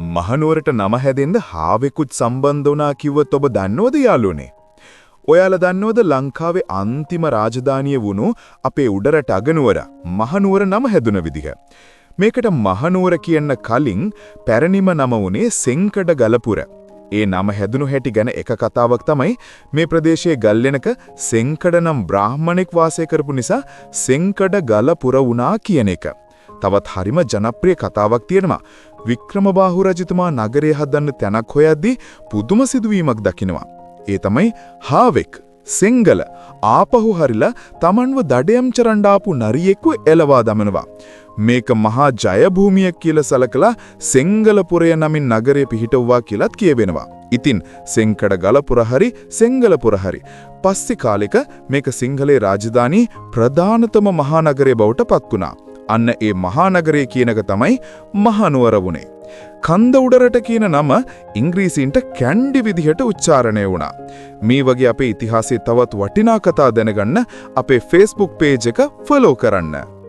මහනුවරට නම හැදෙන්න හාවෙකුත් සම්බන්ධ වුණා කිව්වොත් ඔබ දන්නවද යාළුවනේ? ඔයාලා දන්නවද ලංකාවේ අන්තිම රාජධානිය වුණු අපේ උඩරට අගනුවර මහනුවර නම හැදුන විදිහ? මේකට මහනුවර කියන්න කලින් පැරණිම නම වුණේ සෙංකඩ ගලපුර. ඒ නම හැදුණු හැටි ගැන එක කතාවක් තමයි මේ ප්‍රදේශයේ ගල්ලෙනක සෙංකඩ නම් බ්‍රාහ්මණෙක් වාසය කරපු නිසා සෙංකඩ ගලපුර වුණා කියන එක. තවත් හරිම ජනප්‍රිය කතාවක් තියෙනවා. වික්‍රමබාහු රජතුමා නගරය හදන්න තැනක් හොයද්දී පුදුම සිදුවීමක් දකිනවා. ඒ තමයි හාවෙක් සෙංගල ආපහු හරිලා Tamanව දඩයම් චරන්න ආපු නරියෙක්ව එලවා දමනවා. මේක මහා ජය භූමියක් කියලා සලකලා සෙංගලපුරය නමින් නගරය පිහිටවුවා කියලාත් කියවෙනවා. ඉතින් සෙංකඩ ගලපුර හරි සෙංගලපුර හරි පස්සේ කාලෙක මේක සිංහලේ රාජධානී ප්‍රධානතම මහා නගරය බවට පත් වුණා. අන්න ඒ මහා නගරය කියනක තමයි මහනුවර වුණේ. කන්ද උඩරට කියන නම ඉංග්‍රීසින්ට කැන්ඩි විදිහට උච්චාරණය වුණා. මේ වගේ අපේ ඉතිහාසයේ තවත් වටිනා කතා දැනගන්න අපේ Facebook page එක follow කරන්න.